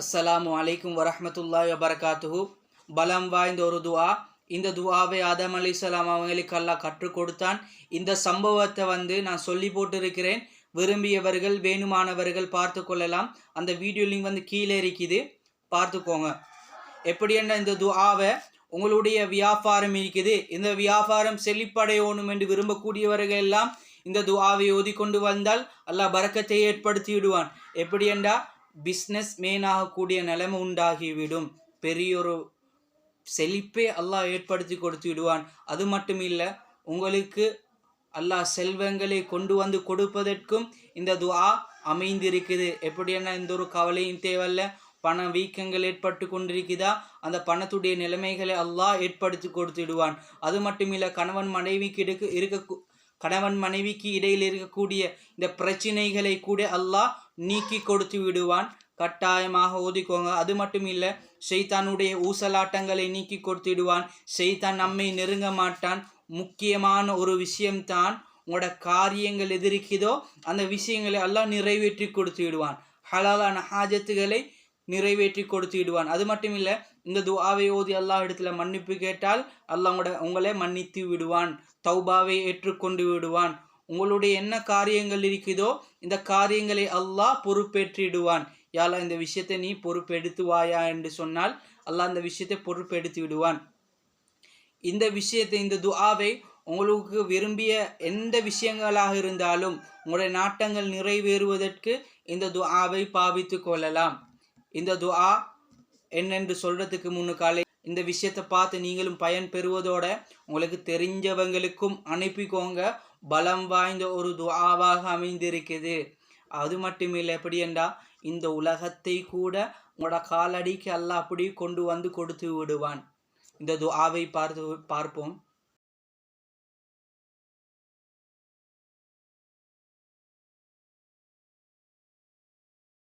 அஸ்ஸலாமு அலைக்கும் வரஹ்மத்துல்லாஹி வபரகாத்துஹு. பலம் வாய்ந்த ஒரு துஆ. இந்த துஆவை ஆதம் அலைஹிஸ்ஸலாம் அவங்களுக்கு அல்லாஹ் கற்றுக் கொடுத்தான். இந்த சம்பவத்தை நான் சொல்லி போட்டிருக்கிறேன். விரும்பியவர்கள் வேணுமானவர்கள் பார்த்து கொள்ளலாம். அந்த வீடியோ லிங்க் கீழே இருக்குது, பார்த்துக்கோங்க. எப்படி என்ன இந்த துஆவை உங்களுடைய வியாபாரம் இருக்குது, இந்த வியாபாரம் செழிப்படையணும் என்று விரும்பக்கூடியவர்கள் எல்லாம் இந்த துஆவை ஓதி கொண்டு வந்தால் அல்லாஹ் பரக்கத்தை ஏற்படுத்தி விடுவான். எப்படி என்றா பிஸ்னஸ் மேனாகக்கூடிய நிலைமை உண்டாகிவிடும். பெரியொரு செழிப்பே அல்லாஹ் ஏற்படுத்தி கொடுத்து விடுவான். அது மட்டும் இல்லை, உங்களுக்கு அல்லாஹ் செல்வங்களை கொண்டு வந்து கொடுப்பதற்கும் இந்த துஆ அமைந்திருக்குது. எப்படின்னா எந்த ஒரு கவலையும் தேவையில்ல. பண வீக்கங்கள் ஏற்பட்டு கொண்டிருக்குதா, அந்த பணத்துடைய நிலைமைகளை அல்லாஹ் ஏற்படுத்தி கொடுத்து விடுவான். அது மட்டும் இல்லை, கணவன் மனைவிக்கு இடையில் இருக்கக்கூடிய இந்த பிரச்சனைகளை கூட அல்லாஹ் நீக்கி கொடுத்து விடுவான். கட்டாயமாக ஓதிக்கோங்க. அது மட்டும் இல்லை, ஷைத்தானுடைய ஊசலாட்டங்களை நீக்கி கொடுத்து விடுவான். ஷைத்தான் நம்மை நெருங்க மாட்டான். முக்கியமான ஒரு விஷயம்தான், உங்களோட காரியங்கள் எது இருக்குதோ அந்த விஷயங்களை அல்லாஹ் நிறைவேற்றி கொடுத்து விடுவான். ஹலாலான ஹாஜத்துகளை நிறைவேற்றி கொடுத்து விடுவான். அது மட்டும் இல்லை, இந்த துஆவை ஓதி அல்லாஹ் இடத்துல மன்னிப்பு கேட்டால் அல்லாஹ் உங்களை மன்னித்து விடுவான். தௌபாவை ஏற்றுக்கொண்டு விடுவான். உங்களுடைய என்ன காரியங்கள் இருக்குதோ இந்த காரியங்களை அல்லாஹ் பொறுப்பேற்றிடுவான். யாலா இந்த விஷயத்தை நீ பொறுப்பெடுத்துவாயா என்று சொன்னால் அல்லாஹ் இந்த விஷயத்தை பொறுப்பெடுத்து விடுவான். இந்த விஷயத்தை, இந்த துஆவை உங்களுக்கு விரும்பிய எந்த விஷயங்களாக இருந்தாலும் உங்களுடைய நாட்டங்கள் நிறைவேறுவதற்கு இந்த துஆவை பாவித்து கொள்ளலாம். இந்த துஆ என்னென்று சொல்றதுக்கு முன்னுக்காலே இந்த விஷயத்தை பார்த்து நீங்களும் பயன் பெறுவதோட உங்களுக்கு தெரிஞ்சவங்களுக்கும் அனுப்பிக்கோங்க. பலம் வாய்ந்த ஒரு துஆவாக அமைந்திருக்குது. அது மட்டும் இல்லை, எப்படி என்றா இந்த உலகத்தை கூட உங்களோட காலடிக்கு அல்லாஹ் அப்படி கொண்டு வந்து கொடுத்து விடுவான். இந்த துஆவை பார்ப்போம்.